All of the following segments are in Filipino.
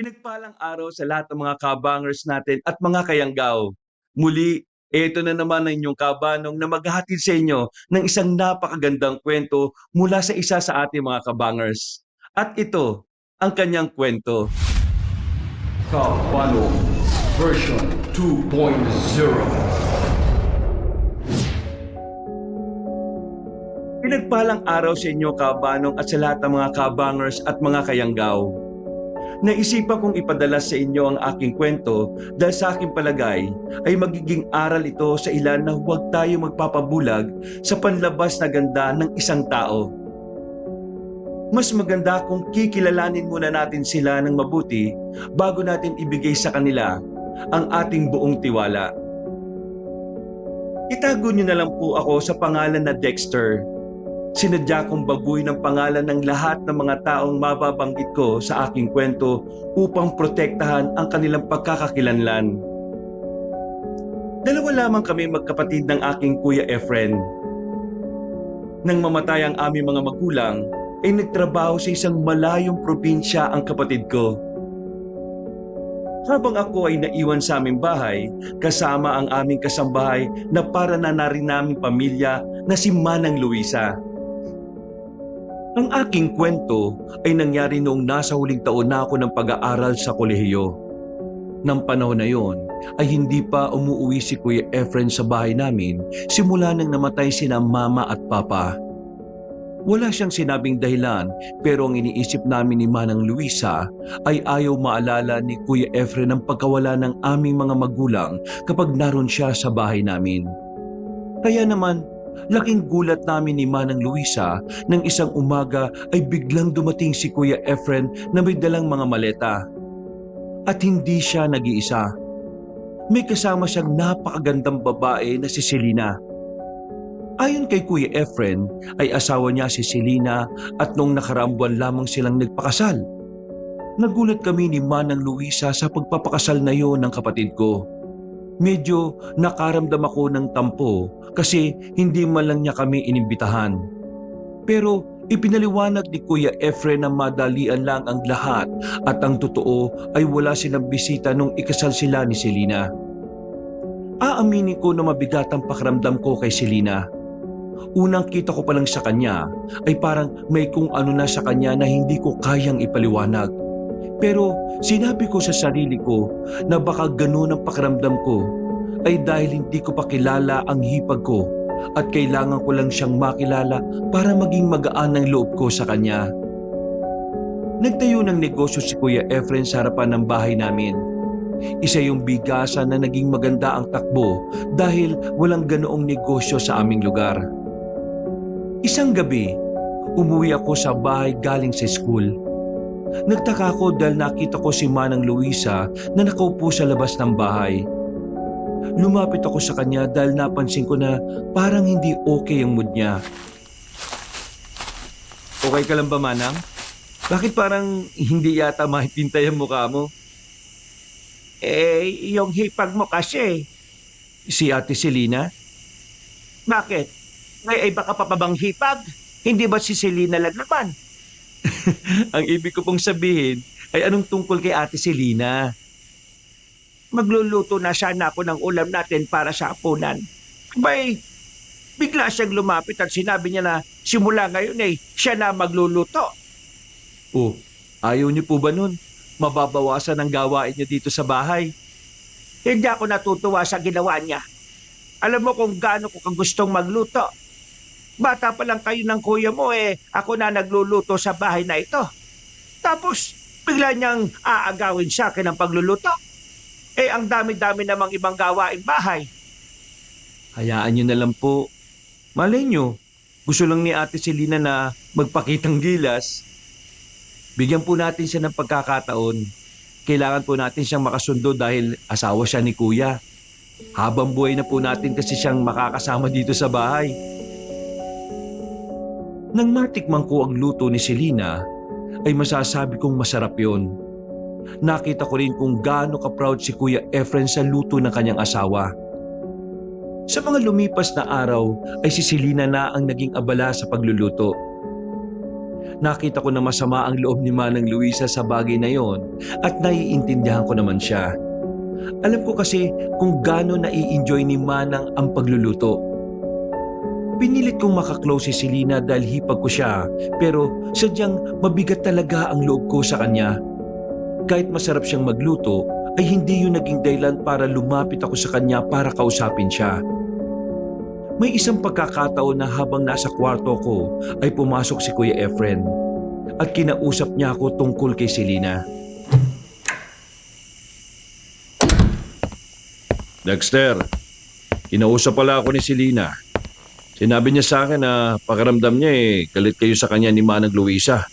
Pinagpalang araw sa lahat ng mga kabangers natin at mga kayanggaw. Muli, ito na naman ang inyong kabanong na maghahatid sa inyo ng isang napakagandang kwento mula sa isa sa ating mga kabangers. At ito, ang kanyang kwento. Kabano version 2.0. Pinagpalang araw sa inyo kabanong at sa lahat ng mga kabangers at mga kayanggaw. Naisipan kong ipadala sa inyo ang aking kwento dahil sa aking palagay ay magiging aral ito sa ilan na huwag tayo magpapabulag sa panlabas na ganda ng isang tao. Mas maganda kung kikilalanin muna natin sila ng mabuti bago natin ibigay sa kanila ang ating buong tiwala. Itago niyo na lang po ako sa pangalan na Dexter. Sinadya kong baguhin ang pangalan ng lahat ng mga taong mababanggit ko sa aking kwento upang protektahan ang kanilang pagkakakilanlan. Dalawa lamang kami magkapatid ng aking Kuya Efren. Nang mamatay ang aming mga magulang, ay nagtrabaho sa isang malayong probinsya ang kapatid ko. Habang ako ay naiwan sa aming bahay, kasama ang aming kasambahay na para na rin naming pamilya na si Manang Luisa. Ang aking kwento ay nangyari noong nasa huling taon na ako ng pag-aaral sa kolehiyo. Nang panahon na yon ay hindi pa umuwi si Kuya Efren sa bahay namin simula nang namatay sina Mama at Papa. Wala siyang sinabing dahilan pero ang iniisip namin ni Manang Luisa ay ayaw maalala ni Kuya Efren ang pagkawala ng aming mga magulang kapag naroon siya sa bahay namin. Kaya naman, laking gulat namin ni Manang Luisa nang isang umaga ay biglang dumating si Kuya Efren na may dalang mga maleta. At hindi siya nag-iisa. May kasama siyang napakagandang babae na si Selena. Ayon kay Kuya Efren ay asawa niya si Selena at noong nakaraang buwan lamang silang nagpakasal. Nagulat kami ni Manang Luisa sa pagpapakasal na yon ng kapatid ko. Medyo nakaramdam ako ng tampo kasi hindi man lang niya kami inimbitahan. Pero ipinaliwanag ni Kuya Efren na madalian lang ang lahat at ang totoo ay wala silang bisita nung ikasal sila ni Selena. Aaminin ko na mabigat ang pakiramdam ko kay Selena. Unang kita ko pa lang sa kanya ay parang may kung ano na sa kanya na hindi ko kayang ipaliwanag. Pero sinabi ko sa sarili ko na baka ganun ang pakiramdam ko ay dahil hindi ko pa kilala ang hipag ko at kailangan ko lang siyang makilala para maging magaan ang loob ko sa kanya. Nagtayo ng negosyo si Kuya Efren sa harapan ng bahay namin. Isa yung bigasan na naging maganda ang takbo dahil walang ganoong negosyo sa aming lugar. Isang gabi, umuwi ako sa bahay galing sa school. Nagtaka ako dahil nakita ko si Manang Luisa na nakaupo sa labas ng bahay. Lumapit ako sa kanya dahil napansin ko na parang hindi okay ang mood niya. Okay ka lang ba, Manang? Bakit parang hindi yata mahipintay ang mukha mo? Yung hipag mo kasi. Si Ate Selena? Bakit? May iba ka pa bang hipag? Hindi ba si Selena lang naman? Ang ibig ko pong sabihin ay anong tungkol kay Ate Selena? Magluluto na sana ako ng ulam natin para sa hapunan. Bay, bigla siyang lumapit at sinabi niya na simula ngayon siya na magluluto. Oh, ayaw niyo po ba nun? Mababawasan ang gawain niyo dito sa bahay. Hindi ako natutuwa sa ginawa niya. Alam mo kung gaano ko kagustong magluto. Bata pa lang kayo ng kuya mo ako na nagluluto sa bahay na ito. Tapos, bigla niyang aagawin sa akin ang pagluluto. Ang dami-dami namang ibang gawaing bahay. Hayaan niyo na lang po. Malay niyo, gusto lang ni Ate Selena na magpakitang gilas. Bigyan po natin siya ng pagkakataon. Kailangan po natin siyang makasundo dahil asawa siya ni Kuya. Habang buhay na po natin kasi siyang makakasama dito sa bahay. Nang matikman ko ang luto ni Selena, ay masasabi kong masarap yon. Nakita ko rin kung gaano ka-proud si Kuya Efren sa luto ng kanyang asawa. Sa mga lumipas na araw ay si Selena na ang naging abala sa pagluluto. Nakita ko na masama ang loob ni Manang Luisa sa bagay na yon at naiintindihan ko naman siya. Alam ko kasi kung gaano nai-enjoy ni Manang ang pagluluto. Pinilit kong makaklose si Selena dahil hipag ko siya, pero sadyang mabigat talaga ang loob ko sa kanya. Kahit masarap siyang magluto, ay hindi yun naging dahilan para lumapit ako sa kanya para kausapin siya. May isang pagkakataon na habang nasa kwarto ko ay pumasok si Kuya Efren at kinausap niya ako tungkol kay Selena. Dexter, kinausap pala ako ni Selena. Sinabi niya sa akin na pakiramdam niya galit kayo sa kanya ni Manang Luisa.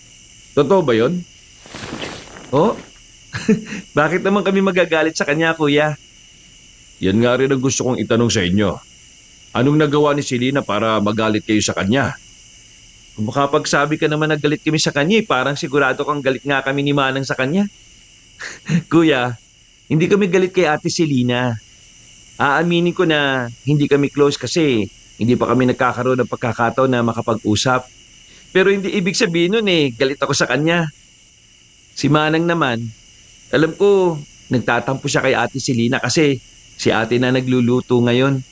Totoo ba yon? Oh, bakit naman kami magagalit sa kanya, Kuya? Yan nga rin ang gusto kong itanong sa inyo. Anong nagawa ni Selena para magalit kayo sa kanya? Kung makapagsabi ka naman na galit kami sa kanya, parang sigurado kang galit nga kami ni Manang sa kanya. Kuya, hindi kami galit kay Ate Selena. Aaminin ko na hindi kami close kasi hindi pa kami nagkakaroon ng pagkakataon na makapag-usap. Pero hindi ibig sabihin nun galit ako sa kanya. Si Manang naman, alam ko, nagtatampo siya kay Ate Selena kasi si ate na nagluluto ngayon.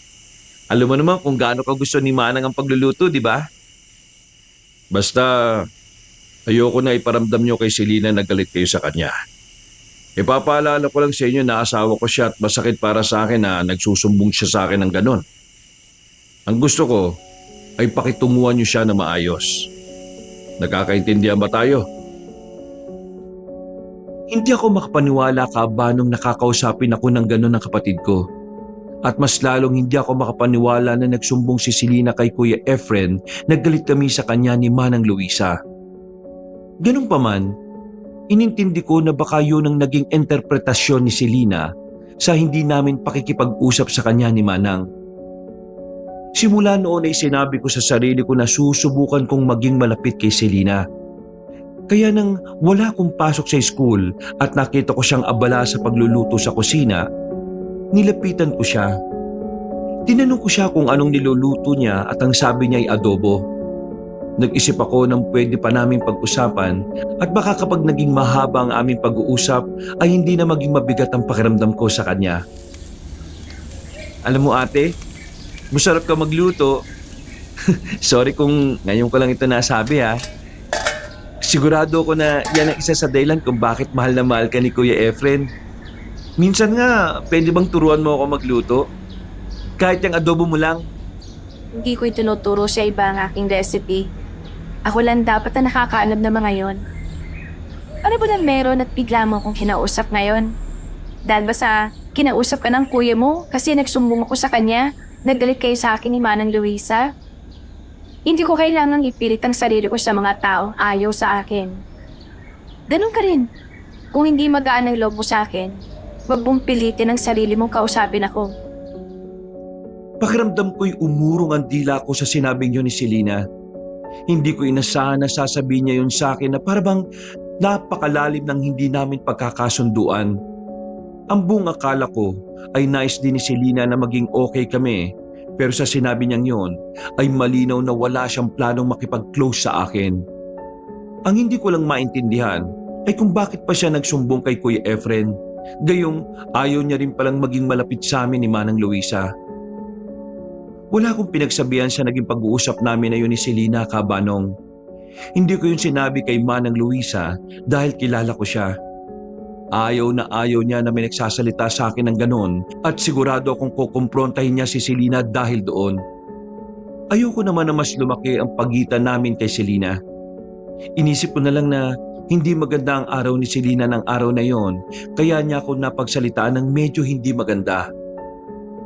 Alam mo naman kung gaano ka gusto ni Manang ang pagluluto, di ba? Basta, ayoko na iparamdam niyo kay Selena na galit kayo sa kanya. Ipapaalala ko lang sa inyo na asawa ko siya at masakit para sa akin na nagsusumbong siya sa akin ng ganon. Ang gusto ko ay pakitunguhan niyo siya na maayos. Nagkakaintindihan ba tayo? Hindi ako makapaniwala nung nakakausapin ako ng ganon ng kapatid ko. At mas lalong hindi ako makapaniwala na nagsumbong si Selena kay Kuya Efren na galit kami sa kanya ni Manang Luisa. Ganun pa man, inintindi ko na baka yun ang naging interpretasyon ni Selena sa hindi namin pakikipag-usap sa kanya ni Manang. Simula noon ay sinabi ko sa sarili ko na susubukan kong maging malapit kay Selena. Kaya nang wala akong pasok sa school at nakita ko siyang abala sa pagluluto sa kusina, nilapitan ko siya. Tinanong ko siya kung anong niluluto niya at ang sabi niya ay adobo. Nag-isip ako ng pwede pa naming pag-usapan at baka kapag naging mahaba ang aming pag-uusap ay hindi na maging mabigat ang pakiramdam ko sa kanya. Alam mo ate, masarap ka magluto. Sorry kung ngayon ko lang ito nasabi ha. Sigurado ko na yan ang isa sa dahilan kung bakit mahal na mahal ka ni Kuya Efren. Minsan nga, pwede bang turuan mo ako magluto? Kahit yung adobo mo lang. Hindi ko itinuturo sa iba ang aking recipe. Ako lang dapat na nakakaalam na mga yon. Ano ba na meron at bigla mo akong kinausap ngayon? Dahil ba sa kinausap ka ng kuya mo kasi nagsumbong ako sa kanya, naggalit kayo sa akin ni Manang Luisa? Hindi ko kailangang ipilit ang sarili ko sa mga taong ayaw sa akin. Ganun ka rin. Kung hindi magaan ang loob mo sa akin, wag mong pilitin ang sarili mong kausapin ako. Pakiramdam ko'y umurong ang dila ko sa sinabing yun ni Selena. Hindi ko inasahan na sasabihin niya yun sa akin na parabang napakalalim ng hindi namin pagkakasunduan. Ang buong akala ko ay nais din ni Selena na maging okay kami, pero sa sinabi niyang yun ay malinaw na wala siyang planong makipag-close sa akin. Ang hindi ko lang maintindihan ay kung bakit pa siya nagsumbong kay Kuya Efren. Gayong ayaw niya rin palang maging malapit sa amin ni Manang Luisa. Wala akong pinagsabihan sa naging pag-uusap namin na yun ni Selena Cabanong. Hindi ko yun sinabi kay Manang Luisa dahil kilala ko siya. Ayaw na ayaw niya na may nagsasalita sa akin ng ganon at sigurado akong kukumprontahin niya si Selena dahil doon. Ayoko naman na mas lumaki ang pagitan namin kay Selena. Inisip ko na lang na hindi maganda ang araw ni Selena ng araw na yon, kaya niya ako napagsalitaan ng medyo hindi maganda.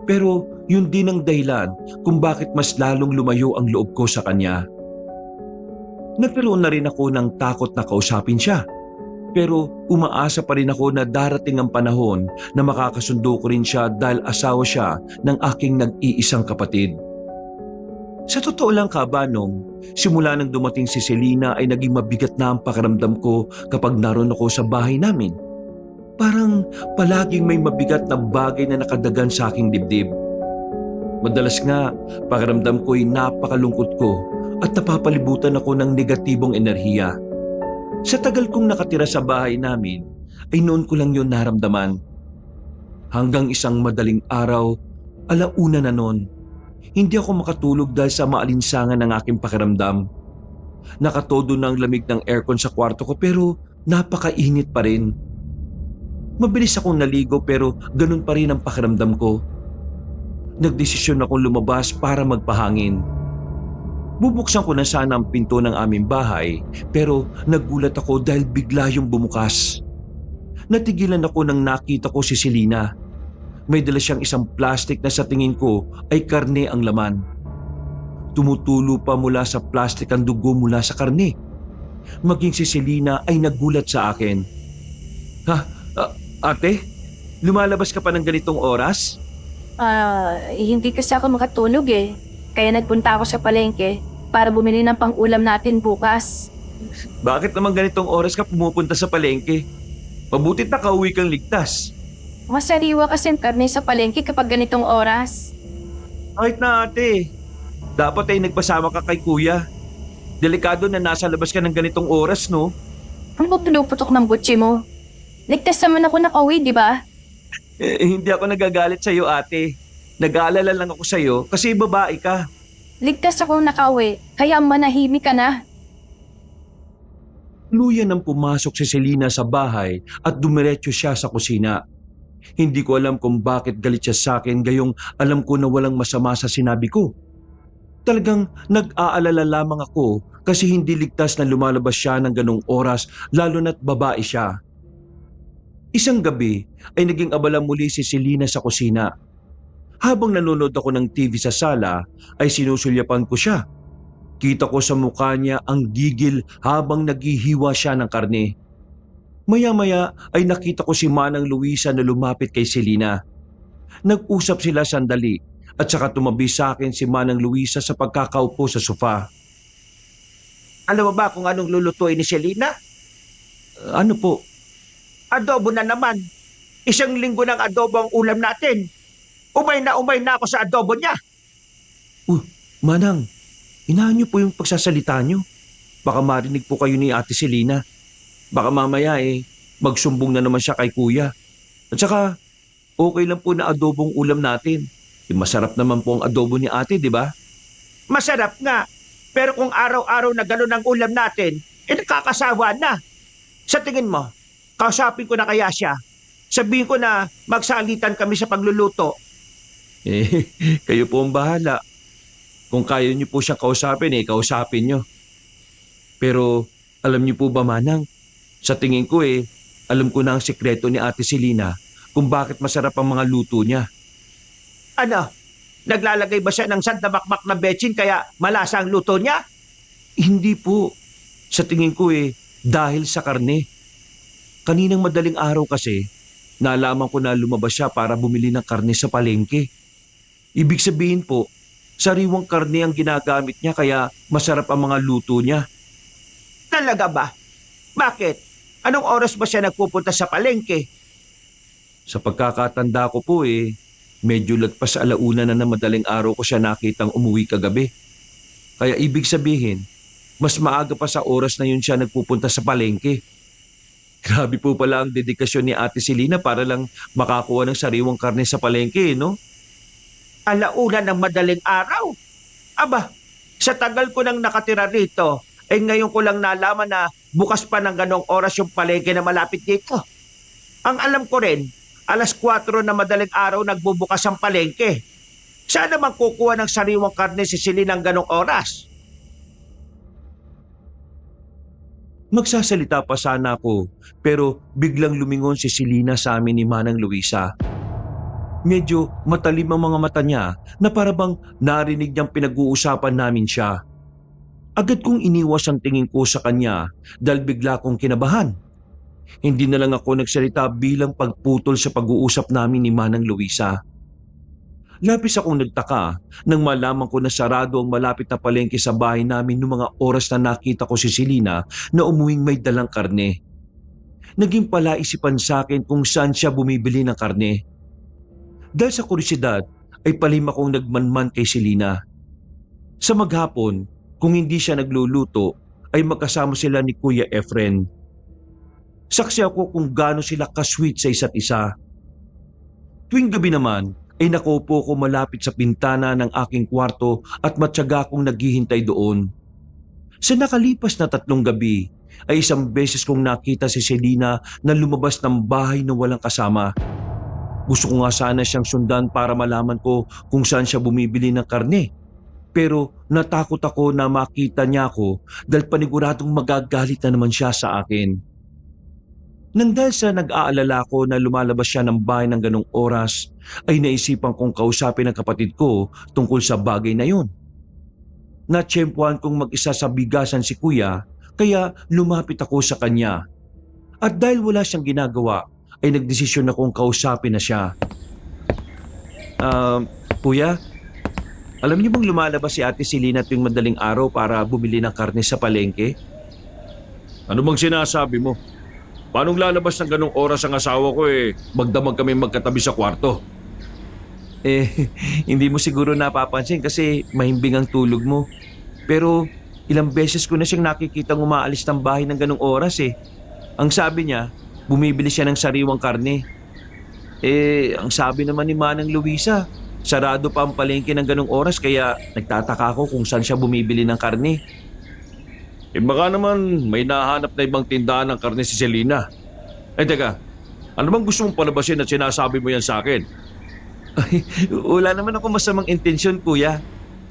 Pero yun din ang dahilan kung bakit mas lalong lumayo ang loob ko sa kanya. Nagkaroon na rin ako ng takot na kausapin siya. Pero umaasa pa rin ako na darating ang panahon na makakasundo ko rin siya dahil asawa siya ng aking nag-iisang kapatid. Sa totoo lang Cabanong, simula nang dumating si Selena ay naging mabigat na ang pakiramdam ko kapag naroon ako sa bahay namin. Parang palaging may mabigat na bagay na nakadagan sa aking dibdib. Madalas nga, pakiramdam ko ay napakalungkot ko at napapalibutan ako ng negatibong enerhiya. Sa tagal kong nakatira sa bahay namin, ay noon ko lang yun naramdaman. Hanggang isang madaling araw, 1:00 na noon, hindi ako makatulog dahil sa maalinsangan ng aking pakiramdam. Nakatodo na ang lamig ng aircon sa kwarto ko pero napakainit pa rin. Mabilis akong naligo pero ganun pa rin ang pakiramdam ko. Nagdesisyon akong lumabas para magpahangin. Bubuksan ko na sana ang pinto ng aming bahay pero nagulat ako dahil bigla yung bumukas. Natigilan ako nang nakita ko si Selena. May dala siyang isang plastic na sa tingin ko ay karne ang laman. Tumutulo pa mula sa plastic ang dugo mula sa karne. Maging si Selena ay nagulat sa akin. Ate? Lumalabas ka pa ng ganitong oras? Hindi kasi ako makatulog eh. Kaya nagpunta ako sa palengke para bumili ng pang-ulam natin bukas. Bakit naman ganitong oras ka pumupunta sa palengke? Mabutit na kauwi kang ligtas. Masariwa kasi ang karne sa palengke kapag ganitong oras. Kahit na ate, dapat ay nagpasama ka kay kuya. Delikado na nasa labas ka ng ganitong oras, no? Ano ba pinuputok ng butsi mo? Ligtas naman ako nakauwi, di ba? Hindi ako nagagalit sa'yo, ate. Nag-aalala lang ako sa'yo kasi babae ka. Ligtas ako nakauwi, kaya manahimik ka na. Luyan nang pumasok si Selena sa bahay at dumiretso siya sa kusina. Hindi ko alam kung bakit galit siya sa akin gayong alam ko na walang masama sa sinabi ko. Talagang nag-aalala lamang ako kasi hindi ligtas na lumalabas siya ng ganong oras lalo na't babae siya. Isang gabi ay naging abala muli si Selena sa kusina. Habang nanonood ako ng TV sa sala ay sinusulyapan ko siya. Kita ko sa mukha niya ang gigil habang naghihiwa siya ng karne. Maya-maya ay nakita ko si Manang Luisa na lumapit kay Selena. Nag-usap sila sandali at saka tumabi sa akin si Manang Luisa sa pagkakaupo sa sofa. Alam mo ba kung anong lulutuin ni Selena? Ano po? Adobo na naman. 1 linggo ng adobo ang ulam natin. Umay na ako sa adobo niya. Manang, inahan niyo po yung pagsasalita niyo. Baka marinig po kayo ni Ate Selena. Baka mamaya magsumbong na naman siya kay kuya. At saka, okay lang po na adobong ulam natin. Masarap naman po ang adobo ni ate, di ba? Masarap nga. Pero kung araw-araw na gano'n ang ulam natin, nakakasawa na. Sa tingin mo, kausapin ko na kaya siya. Sabihin ko na magsalitan kami sa pagluluto. Kayo po ang bahala. Kung kaya niyo po siyang kausapin, kausapin niyo. Pero, alam niyo po ba, Manang? Sa tingin ko alam ko na ang sikreto ni Ate Selena kung bakit masarap ang mga luto niya. Ano? Naglalagay ba siya ng sandabakbak na betsin kaya malasa ang luto niya? Hindi po. Sa tingin ko dahil sa karne. Kaninang madaling araw kasi, nalaman ko na lumabas siya para bumili ng karne sa palengke. Ibig sabihin po, sariwang karne ang ginagamit niya kaya masarap ang mga luto niya. Talaga ba? Bakit? Anong oras ba siya nagpupunta sa palengke? Sa pagkakatanda ko po medyo lagpas 1:00 na madaling araw ko siya nakitang umuwi kagabi. Kaya ibig sabihin, mas maaga pa sa oras na yun siya nagpupunta sa palengke. Grabe po pala ang dedikasyon ni Ate Selena para lang makakuha ng sariwang karne sa palengke, no? 1:00 ng madaling araw? Aba, sa tagal ko nang nakatira rito, ngayon ko lang nalaman na bukas pa ng ganong oras yung palengke na malapit dito. Ang alam ko rin, 4:00 na madaling araw nagbubukas ang palengke. Saan naman kukuha ng sariwang karne si Selena ng ganong oras? Magsasalita pa sana ako pero biglang lumingon si Selena sa amin ni Manang Luisa. Medyo matalim ang mga mata niya na parabang narinig niyang pinag-uusapan namin siya. Agad kong iniwas ang tingin ko sa kanya dahil bigla kong kinabahan. Hindi na lang ako nagsalita bilang pagputol sa pag-uusap namin ni Manang Luisa. Labis akong nagtaka nang malaman ko na sarado ang malapit na palengke sa bahay namin noong mga oras na nakita ko si Selena na umuwing may dalang karne. Naging palaisipan sa akin kung saan siya bumibili ng karne. Dahil sa kuryosidad ay palima akong nagmanman kay Selena. Sa maghapon, Kung hindi siya nagluluto, ay magkasama sila ni Kuya Efren. Saksi ako kung gaano sila ka-sweet sa isa't isa. Tuwing gabi naman, ay nakaupo ko malapit sa pintana ng aking kwarto at matyaga akong naghihintay doon. Sa nakalipas na 3 gabi, ay isang beses kong nakita si Selena na lumabas ng bahay na walang kasama. Gusto ko nga sana siyang sundan para malaman ko kung saan siya bumibili ng karne. Pero natakot ako na makita niya ako dahil paniguradong magagalit na naman siya sa akin. Nang dahil sa nag-aalala ko na lumalabas siya ng bahay ng ganong oras, ay naisipan kong kausapin ang kapatid ko tungkol sa bagay na yun. Natsyempuhan kong mag-isa sa bigasan si kuya, kaya lumapit ako sa kanya. At dahil wala siyang ginagawa, ay nagdesisyon akong kausapin na siya. Kuya, alam niyo bang lumalabas si Ate Selena tuwing madaling araw para bumili ng karne sa palengke? Ano bang sinasabi mo? Paanong lalabas ng ganong oras ang asawa ko magdamag kami magkatabi sa kwarto? Hindi mo siguro napapansin kasi mahimbing ang tulog mo. Pero ilang beses ko na siyang nakikitang umaalis ng bahay ng ganong oras eh. Ang sabi niya, bumibili siya ng sariwang karne. Ang sabi naman ni Manang Luisa, sarado pa ang palengke ng ganong oras kaya nagtataka ako kung saan siya bumibili ng karne. Baka naman may nahanap na ibang tindahan ng karne si Selena. Teka, ano bang gusto mong palabasin at sinasabi mo yan sa akin? Ay, wala naman ako masamang intensyon, kuya.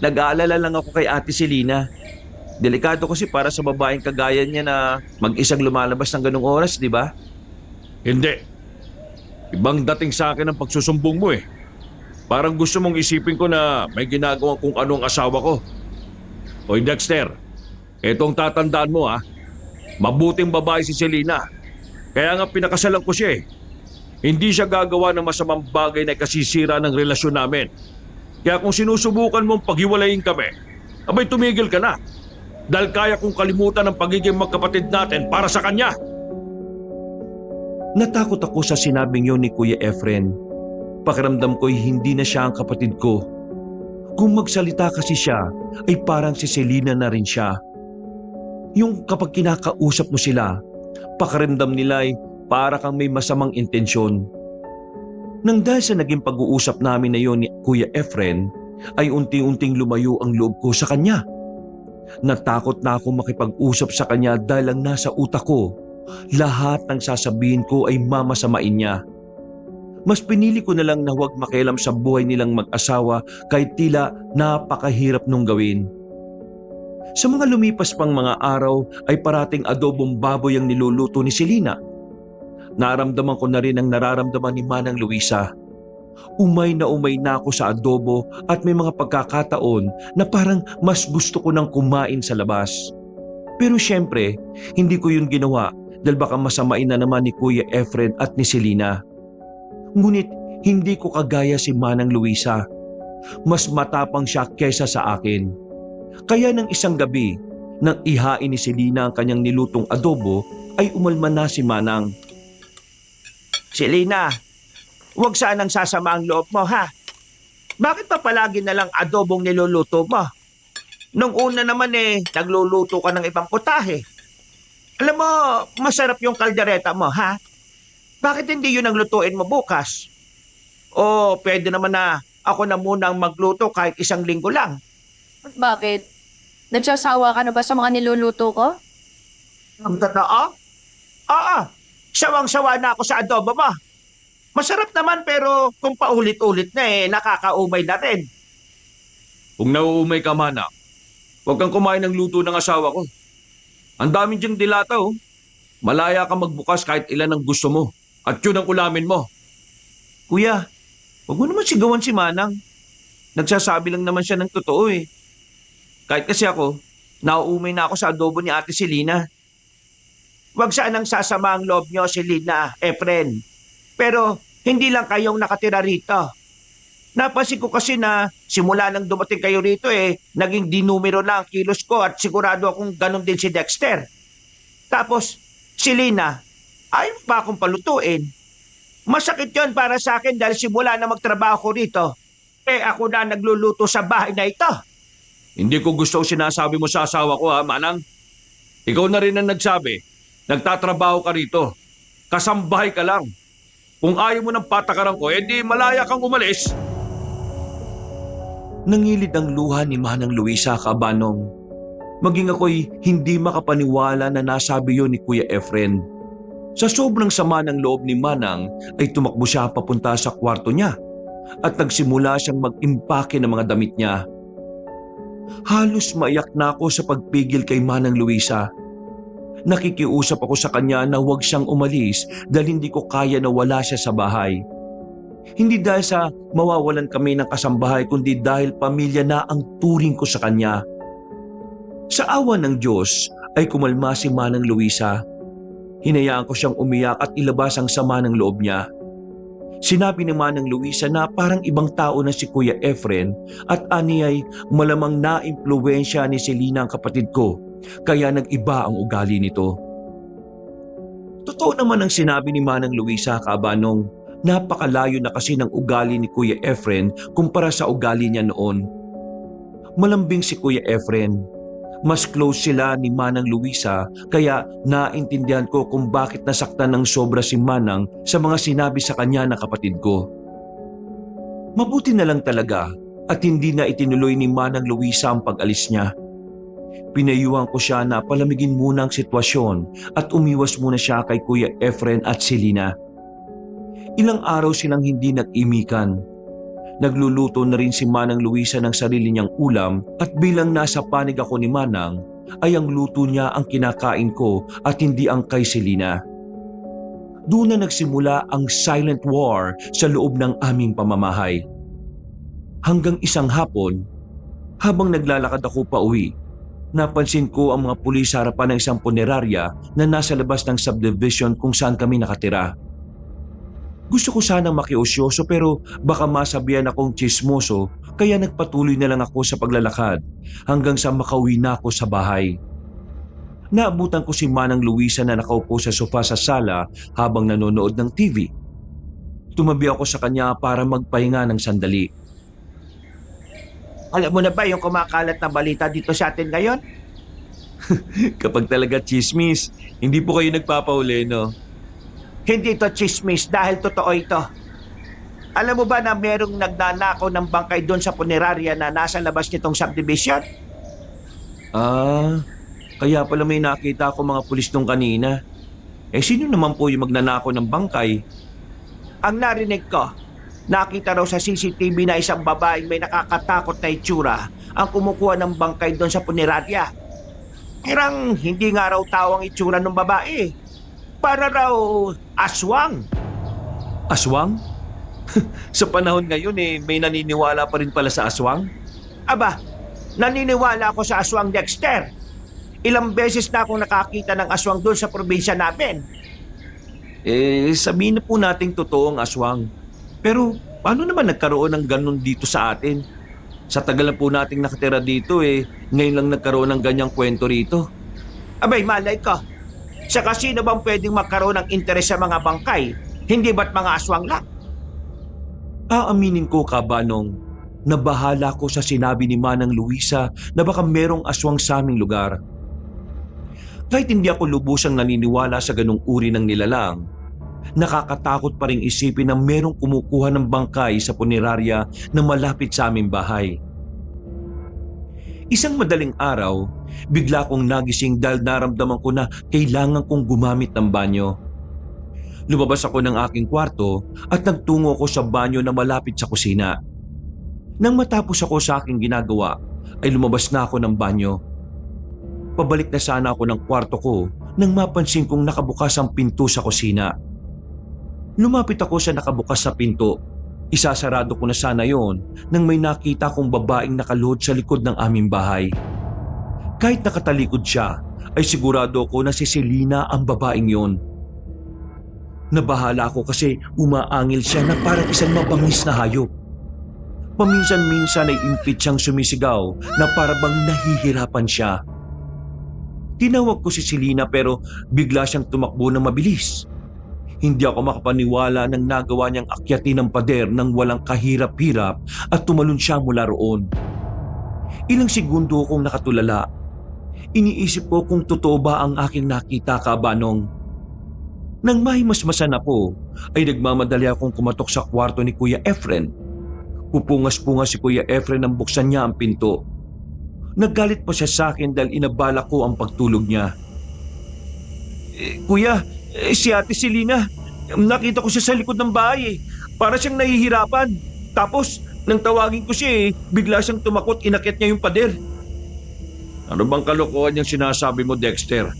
Nag-aalala lang ako kay Ate Selena. Delikado kasi para sa babaeng kagaya niya na mag-isang lumalabas ng ganong oras, di ba? Hindi. Ibang dating sa akin ang pagsusumbong mo Parang gusto mong isipin ko na may ginagawa kung ano ang asawa ko. Hoy Dexter, etong tatandaan mo mabuting babae si Selena. Kaya nga pinakasalan ko siya Hindi siya gagawa ng masamang bagay na kasisira ng relasyon namin. Kaya kung sinusubukan mong paghiwalayin kami, abay tumigil ka na. Dahil kaya kong kalimutan ang pagiging magkapatid natin para sa kanya. Natakot ako sa sinabing yun ni Kuya Efren. Pakiramdam ko'y hindi na siya ang kapatid ko. Kung magsalita kasi siya, ay parang si Selena na rin siya. Yung kapag kinakausap mo sila, pakiramdam nila ay para kang may masamang intensyon. Nang dahil sa naging pag-uusap namin na yon ni Kuya Efren, ay unti-unting lumayo ang loob ko sa kanya. Natakot na ako makipag-usap sa kanya dahil ang nasa utak ko, lahat ng sasabihin ko ay mamasamain niya. Mas pinili ko na lang na huwag makialam sa buhay nilang mag-asawa kahit tila napakahirap nung gawin. Sa mga lumipas pang mga araw ay parating adobong baboy ang niluluto ni Selena. Naramdaman ko na rin ang nararamdaman ni Manang Luisa. Umay na ako sa adobo at may mga pagkakataon na parang mas gusto ko nang kumain sa labas. Pero syempre, hindi ko yun ginawa dahil baka masamain na naman ni Kuya Efren at ni Selena. Ngunit hindi ko kagaya si Manang Luisa. Mas matapang siya kesa sa akin. Kaya ng isang gabi, nang ihain ni Selena ang kanyang nilutong adobo, ay umalma na si Manang. Selena, huwag sanang sasama ang loob mo, ha? Bakit pa palagi na lang adobong niluluto mo? Nung una naman nagluluto ka ng ibang putahe. Alam mo, masarap yung kaldereta mo, ha? Bakit hindi yun ang lutuin mo bukas? O pwede naman na ako na muna ang magluto kahit 1 linggo lang. Bakit? Nagsasawa ka na ba sa mga niluluto ko? Ang totoo? Oo, sawang-sawa na ako sa adobo mo. Masarap naman pero kung paulit-ulit na nakakaumay na rin. Kung nauumay ka man huwag kang kumain ng luto ng asawa ko. Ang daming diyang dilata Malaya ka magbukas kahit ilan ang gusto mo. At yun ang ulamin mo. Kuya, huwag mo naman sigawan si Manang. Nagsasabi lang naman siya ng totoo Kahit kasi ako, nauumay na ako sa adobo ni Ate Selena. Huwag sanang sasama ang loob niyo, Selena, Efren. Pero hindi lang kayong nakatira rito. Napansin ko kasi na simula nang dumating kayo rito naging dinumero na ang kilos ko at sigurado akong ganon din si Dexter. Tapos, Selena, ayaw pa akong palutuin. Masakit yon para sa akin dahil simula na magtrabaho ko rito, ako na nagluluto sa bahay na ito. Hindi ko gusto ang sinasabi mo sa asawa ko ha, Manang. Ikaw na rin ang nagsabi. Nagtatrabaho ka rito. Kasambahay ka lang. Kung ayaw mo ng patakaran ko, edi malaya kang umalis. Nangilid ang luha ni Manang Luisa, Kabanong. Maging ako'y hindi makapaniwala na nasabi yon ni Kuya Efren. Sa sobrang sama ng loob ni Manang ay tumakbo siya papunta sa kwarto niya at nagsimula siyang mag-impake ng mga damit niya. Halos maiyak na ako sa pagpigil kay Manang Luisa. Nakikiusap ako sa kanya na huwag siyang umalis dahil hindi ko kaya na wala siya sa bahay. Hindi dahil sa mawawalan kami ng kasambahay kundi dahil pamilya na ang turing ko sa kanya. Sa awa ng Diyos ay kumalma si Manang Luisa. Hinayaan ko siyang umiyak at ilabas ang sama ng loob niya. Sinabi ni Manang Luisa na parang ibang tao na si Kuya Efren at ani ay malamang na-impluwensya ni Selina ang kapatid ko kaya nag-iba ang ugali nito. Totoo naman ang sinabi ni Manang Luisa, Kabanong. Napakalayo na kasi ng ugali ni Kuya Efren kumpara sa ugali niya noon. Malambing si Kuya Efren. Mas close sila ni Manang Luisa kaya naintindihan ko kung bakit nasaktan ng sobra si Manang sa mga sinabi sa kanya ng kapatid ko. Mabuti na lang talaga at hindi na itinuloy ni Manang Luisa ang pag-alis niya. Pinayuhan ko siya na palamigin muna ang sitwasyon at umiwas muna siya kay Kuya Efren at Selina. Ilang araw silang hindi nag-imikan. Nagluluto na rin si Manang Luisa ng sarili niyang ulam at bilang nasa panig ako ni Manang ay ang luto niya ang kinakain ko at hindi ang kay Selina. Doon na nagsimula ang silent war sa loob ng aming pamamahay. Hanggang isang hapon, habang naglalakad ako pa uwi, napansin ko ang mga pulis sa harapan ng isang punerarya na nasa labas ng subdivision kung saan kami nakatira. Gusto ko sanang makiusyoso pero baka masabihan akong tsismoso kaya nagpatuloy na lang ako sa paglalakad hanggang sa makauwi na ako sa bahay. Naabutan ko si Manang Luisa na nakaupo sa sofa sa sala habang nanonood ng TV. Tumabi ako sa kanya para magpahinga ng sandali. Alam mo na ba yung kumakalat na balita dito sa atin ngayon? Kapag talaga chismis, hindi po kayo nagpapauli, no? Hindi ito chismis dahil totoo ito. Alam mo ba na merong nagnanakaw ng bangkay doon sa punerarya na nasa labas nitong subdivision? Kaya pala may nakita ako mga pulis nung kanina. Sino naman po yung magnanakaw ng bangkay? Ang narinig ko, nakita raw sa CCTV na isang babaeng may nakakatakot na itsura ang kumukuha ng bangkay doon sa punerarya. Parang hindi nga raw tao ang itsura ng babae. Para raw aswang. Aswang? Sa panahon ngayon may naniniwala pa rin pala sa aswang? Aba, naniniwala ako sa aswang, Dexter. Ilang beses na akong nakakita ng aswang doon sa probinsya namin. Sabihin na po nating totoo ang aswang. Pero paano naman nagkaroon ng ganun dito sa atin? Sa tagal na po nating nakatira dito ngayon lang nagkaroon ng ganyang kwento rito. Abay, malay ko. Sa sino bang pwedeng magkaroon ng interes sa mga bangkay? Hindi ba't mga aswang lang? Aaminin ko, Kabanong, nabahala ko sa sinabi ni Manang Luisa na baka merong aswang sa aming lugar. Kahit hindi ako lubusang naniniwala sa ganung uri ng nilalang, nakakatakot pa ring isipin na merong kumukuha ng bangkay sa punerarya na malapit sa aming bahay. Isang madaling araw, bigla kong nagising dahil naramdaman ko na kailangan kong gumamit ng banyo. Lumabas ako ng aking kwarto at nagtungo ako sa banyo na malapit sa kusina. Nang matapos ako sa aking ginagawa, ay lumabas na ako ng banyo. Pabalik na sana ako ng kwarto ko nang mapansin kong nakabukas ang pinto sa kusina. Lumapit ako sa nakabukas na pinto. Isasarado ko na sana yon nang may nakita kong babaeng nakaluhod sa likod ng aming bahay. Kahit nakatalikod siya, ay sigurado ko na si Selina ang babaeng yon. Nabahala ako kasi umaangil siya na parang isang mabangis na hayop. Paminsan-minsan ay impit siyang sumisigaw na parang nahihirapan siya. Tinawag ko si Selina pero bigla siyang tumakbo ng mabilis. Hindi ako makapaniwala nang nagawa niyang akyatin ng pader ng walang kahirap-hirap at tumalon siya mula roon. Ilang segundo akong nakatulala. Iniisip ko kung totoo ba ang aking nakita, Kabanong. Nang mahimasmasan ako, ay nagmamadali akong kumatok sa kwarto ni Kuya Efren. Pupungas-pungas si Kuya Efren nang buksan niya ang pinto. Naggalit pa siya sa akin dahil inabala ko ang pagtulog niya. Kuya, si Ate Selena, nakita ko siya sa likod ng bahay eh. Para siyang nahihirapan. Tapos, nang tawagin ko siya bigla siyang tumakot, inakit niya yung pader. Ano bang kalokohan yung sinasabi mo, Dexter?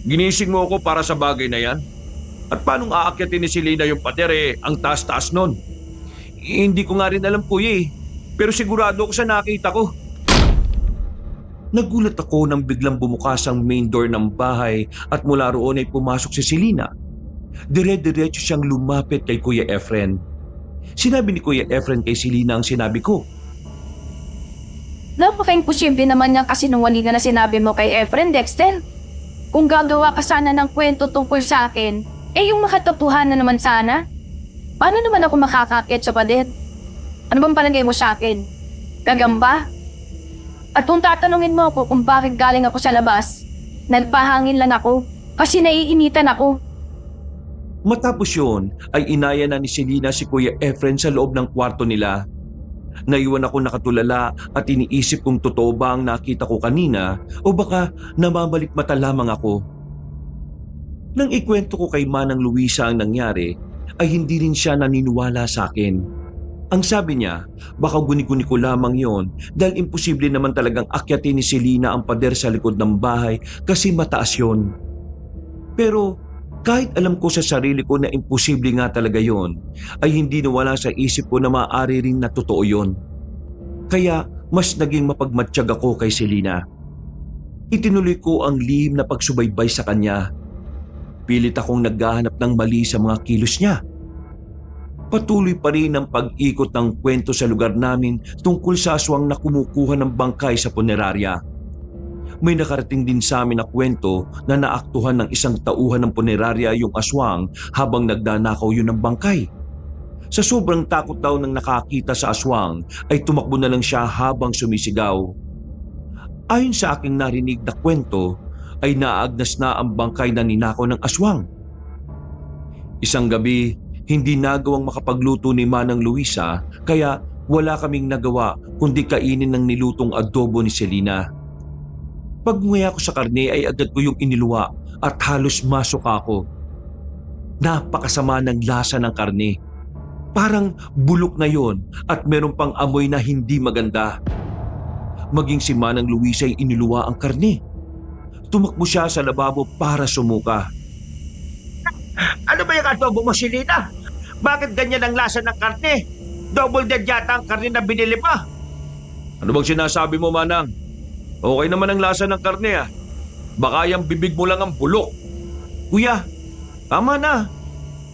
Ginising mo ako para sa bagay na yan? At paanong aakyatin ni Selena yung pader ang taas-taas nun? Hindi ko nga rin alam, kuya pero sigurado ako sa nakita ko. Nagulat ako nang biglang bumukas ang main door ng bahay at mula roon ay pumasok si Selena. Dire-diretso siyang lumapit kay Kuya Efren. Sinabi ni Kuya Efren kay Selena ang sinabi ko. Napaka-imposible naman niyang kasinungalingan na sinabi mo kay Efren, Dexter. Kung gagawa ka sana ng kwento tungkol sa akin, yung makatotohanan naman sana. Paano naman ako makakakit sa pader? Ano bang palagay mo sa akin? Gagamba? At kung tatanungin mo ako kung bakit galing ako sa labas, nagpahangin lang ako kasi naiinitan ako. Matapos yun ay inaya na ni Selena si Kuya Efren sa loob ng kwarto nila. Naiwan ako nakatulala at iniisip kung totoo ba ang nakita ko kanina o baka namamalik mata lamang ako. Nang ikwento ko kay Manang Luisa ang nangyari, ay hindi rin siya naniniwala sa akin. Ang sabi niya, baka guni-guni ko lamang yon dahil imposible naman talagang akyatin ni Selena ang pader sa likod ng bahay kasi mataas yon. Pero kahit alam ko sa sarili ko na imposible nga talaga yon, ay hindi nawala sa isip ko na maaari rin na totoo yon. Kaya mas naging mapagmatsyag ako kay Selena. Itinuloy ko ang lihim na pagsubaybay sa kanya. Pilit akong naghahanap ng mali sa mga kilos niya. Patuloy pa rin ang pag-ikot ng kwento sa lugar namin tungkol sa aswang na kumukuha ng bangkay sa punerarya. May nakarating din sa amin na kwento na naaktuhan ng isang tauhan ng punerarya yung aswang habang nagdanakaw yun ng bangkay. Sa sobrang takot daw ng nakakita sa aswang ay tumakbo na lang siya habang sumisigaw. Ayon sa aking narinig na kwento ay naagnas na ang bangkay na ninakaw ng aswang. Isang gabi, hindi nagawang makapagluto ni Manang Luisa kaya wala kaming nagawa kundi kainin ng nilutong adobo ni Selena. Pagngaya ko sa karne ay agad ko yung iniluwa at halos masuka ako. Napakasama ng lasa ng karne. Parang bulok na yon at meron pang amoy na hindi maganda. Maging si Manang Luisa ay iniluwa ang karne. Tumakbo siya sa lababo para sumuka. Ano ba yung adobo mo, Selena? Bakit ganyan ang lasa ng karne? Double dead yata ang karne na binili mo. Ano bang sinasabi mo, Manang? Okay naman ang lasa ng karne Baka yung bibig mo lang ang bulok. Kuya, tama na.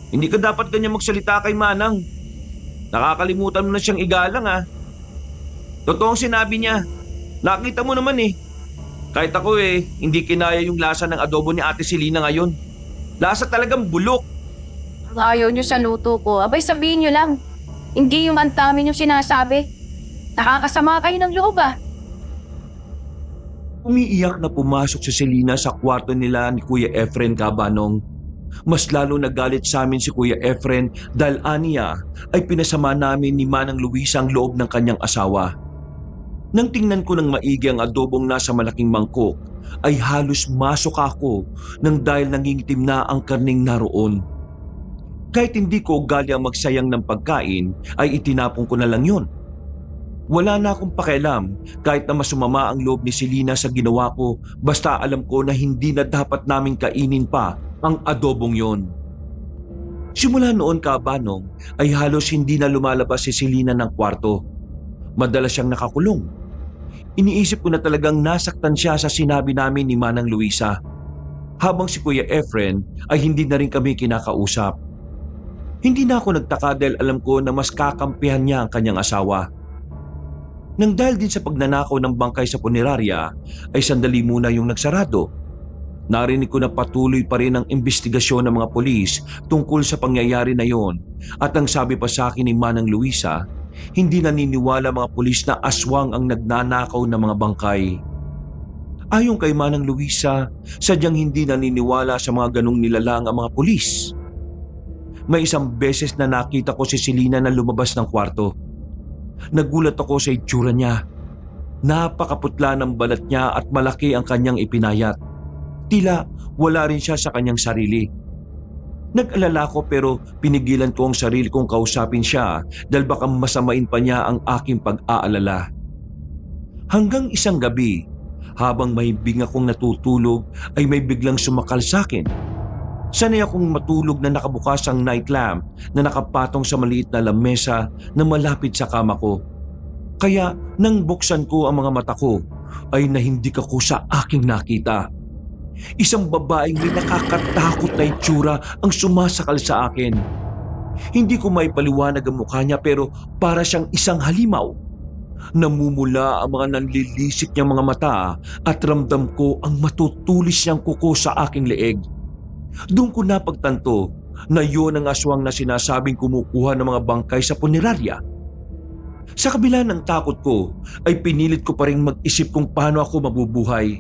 Hindi ka dapat ganyan magsalita kay Manang. Nakakalimutan mo na siyang igalang Totoong sinabi niya. Nakita mo naman Kahit ako hindi kinaya yung lasa ng adobo ni Ate Selena ngayon. Lasa talagang bulok. Ayaw niyo sa luto ko. Abay sabihin niyo lang. Hindi yung antamin yung sinasabi. Nakakasama kayo ng loob Umiiyak na pumasok si Selena sa kwarto nila ni Kuya Efren, Kabanong. Mas lalo nagalit sa amin si Kuya Efren dahil aniya ay pinasama namin ni Manang Luisa ang loob ng kanyang asawa. Nang tingnan ko ng maigi ang adobong nasa malaking mangkok, ay halos masok ako nang dahil nangingitim na ang karning naroon. Kahit hindi ko ugali ang magsayang ng pagkain, ay itinapon ko na lang yon. Wala na akong pakialam kahit na masumama ang loob ni Selena sa ginawa ko basta alam ko na hindi na dapat naming kainin pa ang adobong yon. Simula noon, Kabanong, ay halos hindi na lumalabas si Selena ng kwarto. Madalas siyang nakakulong. Iniisip ko na talagang nasaktan siya sa sinabi namin ni Manang Luisa. Habang si Kuya Efren ay hindi na rin kami kinakausap. Hindi na ako nagtaka dahil alam ko na mas kakampihan niya ang kanyang asawa. Nang dahil din sa pagnanakaw ng bangkay sa punerarya, ay sandali muna yung nagsarado. Narinig ko na patuloy pa rin ang investigasyon ng mga polis tungkol sa pangyayari na yon at ang sabi pa sa akin ni Manang Luisa, Hindi naniniwala mga pulis na aswang ang nagnanakaw ng mga bangkay. Ayon kay Manang Luisa, sadyang hindi naniniwala sa mga ganong nilalang ang mga pulis. May isang beses na nakita ko si Selena na lumabas ng kwarto. Nagulat ako sa itsura niya. Napakaputla ng balat niya at malaki ang kanyang ipinayat. Tila wala rin siya sa kanyang sarili. Nag-alala ko pero pinigilan ko ang sarili kong kausapin siya dahil baka masamain pa niya ang aking pag-aalala. Hanggang isang gabi, habang mahibing akong natutulog ay may biglang sumakal sa akin. Sanay akong matulog na nakabukas ang night lamp na nakapatong sa maliit na lamesa na malapit sa kama ko. Kaya nang buksan ko ang mga mata ko ay nahindik ako sa aking nakita. Isang babaeng may nakakatakot na itsura ang sumasakal sa akin. Hindi ko maipaliwanag ang mukha niya pero para siyang isang halimaw. Namumula ang mga nanlilisik niyang mga mata at ramdam ko ang matutulis niyang kuko sa aking leeg. Doon ko napagtanto na yun ang aswang na sinasabing kumukuha ng mga bangkay sa punerarya. Sa kabila ng takot ko ay pinilit ko pa rin mag-isip kung paano ako mabubuhay.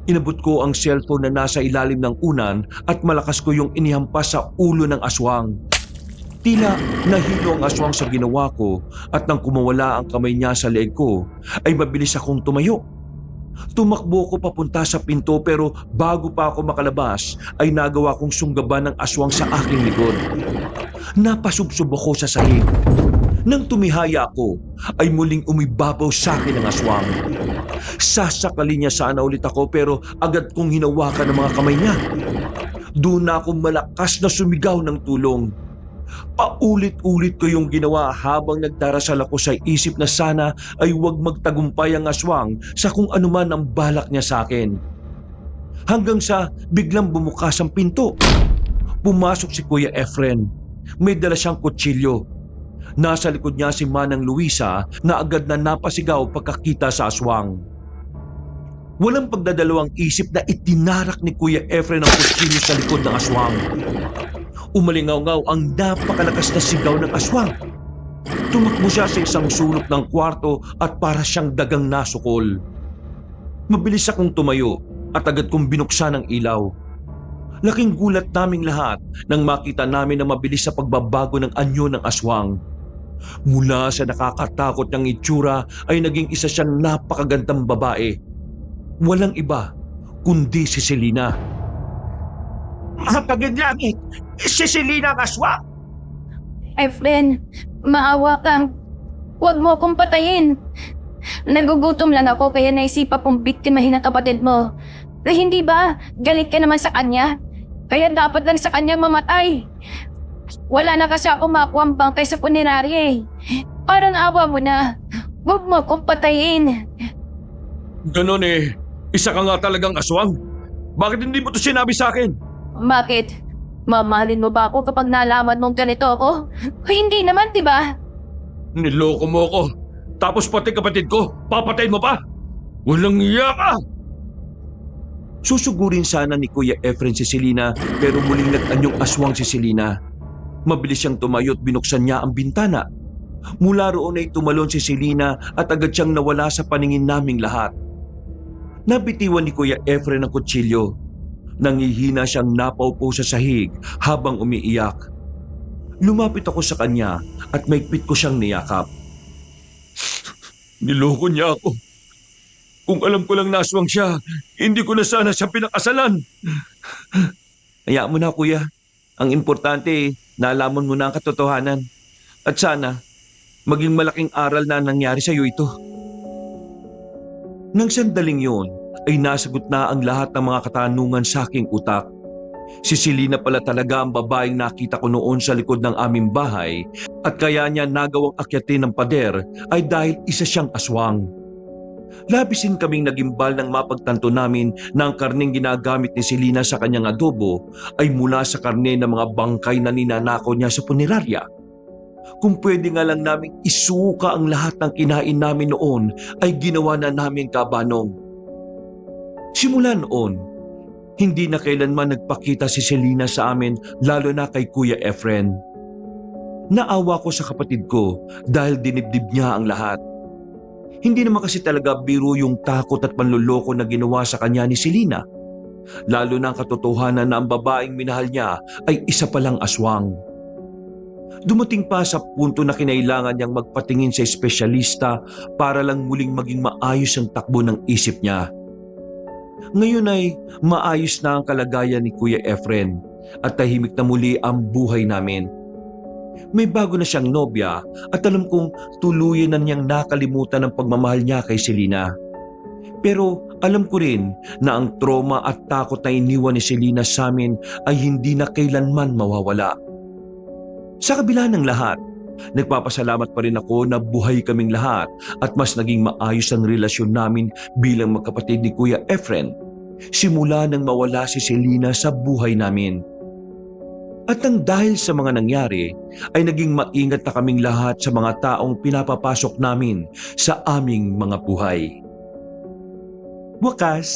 Inabot ko ang cellphone na nasa ilalim ng unan at malakas ko yung inihampas sa ulo ng aswang. Tila nahilo ang aswang sa ginawa ko at nang kumawala ang kamay niya sa leeg ko ay mabilis akong tumayo. Tumakbo ko papunta sa pinto pero bago pa ako makalabas ay nagawa kong sunggaban ng aswang sa aking likod. Napasubsob ako sa sahig. Nang tumihaya ako ay muling umibabaw sa akin ang aswang. Sasakalin niya sana ulit ako pero agad kong hinawakan ang mga kamay niya. Doon na ako malakas na sumigaw ng tulong. Paulit-ulit ko yung ginawa habang nagdarasal ako sa isip na sana ay huwag magtagumpay ang aswang sa kung anuman ang balak niya sa akin. Hanggang sa biglang bumukas ang pinto. Pumasok si Kuya Efren. May dala siyang kutsilyo. Nasa likod niya si Manang Luisa na agad na napasigaw pagkakita sa aswang. Walang pagdadalawang isip na itinarak ni Kuya Efren ang kutsilyo sa likod ng aswang. Umalingaw-ngaw ang napakalakas na sigaw ng aswang. Tumakbo siya sa isang sulok ng kwarto at para siyang dagang nasukol. Mabilis akong tumayo at agad kong binuksan ang ilaw. Laking gulat naming lahat nang makita namin na mabilis sa pagbabago ng anyo ng aswang. Mula sa nakakatakot niyang itsura ay naging isa siyang napakagandang babae. Walang iba kundi si Selena. Mahapagin langit! Si Selena ang aswang! Efren, maawa ka. Huwag mo akong patayin. Nagugutom lang ako kaya naisipa kong biktimahin ang kapatid mo. Eh, hindi ba? Galit ka naman sa kanya. Kaya dapat lang sa kanya mamatay. Wala na kasi ako makuha ang bangkay sa punerarya eh. Parang awa mo na. Huwag mo akong patayin. Ganon eh. Isa ka nga talagang aswang. Bakit hindi mo to sinabi sa akin? Bakit? Mamahalin mo ba ako kapag nalaman mong ganito ako? O hindi naman, di ba? Niloko mo ako. Tapos pati kapatid ko, papatayin mo pa? Walang iya ka! Susugurin sana ni Kuya Efren si Selena pero muling nag-anyong aswang si Selena. Mabilis siyang tumayo at binuksan niya ang bintana. Mula roon ay tumalon si Selena at agad siyang nawala sa paningin naming lahat. Nabitiwan ni Kuya Efren ang kutsilyo. Nangihina siyang napaupo sa sahig habang umiiyak. Lumapit ako sa kanya at maigpit ko siyang niyakap. Niloko niya ako. Kung alam ko lang naswang siya, hindi ko na sana siya pinakasalan. Hayaan mo na, Kuya. Ang importante, nalaman mo na ang katotohanan. At sana, maging malaking aral na nangyari sa iyo ito. Nang sandaling yun, ay nasagot na ang lahat ng mga katanungan sa aking utak. Si Selena pala talaga ang babaeng nakita ko noon sa likod ng aming bahay at kaya niya nagawang akyatin ng pader ay dahil isa siyang aswang. Labisin kaming nagimbal nang mapagtanto namin na ang karneng ginagamit ni Selena sa kanyang adobo ay mula sa karne ng mga bangkay na ninanakaw niya sa punerarya. Kung pwede nga lang naming isuka ang lahat ng kinain namin noon ay ginawa na namin kabanong. Simula noon, hindi na kailanman nagpakita si Selena sa amin lalo na kay Kuya Efren. Naawa ko sa kapatid ko dahil dinibdib niya ang lahat. Hindi naman kasi talaga biro yung takot at panluloko na ginawa sa kanya ni Selena. Lalo na ang katotohanan na ang babaeng minahal niya ay isa palang aswang. Dumating pa sa punto na kinailangan niyang magpatingin sa espesyalista para lang muling maging maayos ang takbo ng isip niya. Ngayon ay maayos na ang kalagayan ni Kuya Efren at tahimik na muli ang buhay namin. May bago na siyang nobya at alam kong tuluyan na niyang nakalimutan ang pagmamahal niya kay Selena. Pero alam ko rin na ang trauma at takot na iniwan ni Selena sa amin ay hindi na kailanman mawawala. Sa kabila ng lahat, nagpapasalamat pa rin ako na buhay kaming lahat at mas naging maayos ang relasyon namin bilang magkapatid ni Kuya Efren simula nang mawala si Selena sa buhay namin. At nang dahil sa mga nangyari, ay naging maingat na kaming lahat sa mga taong pinapapasok namin sa aming mga buhay. Wakas,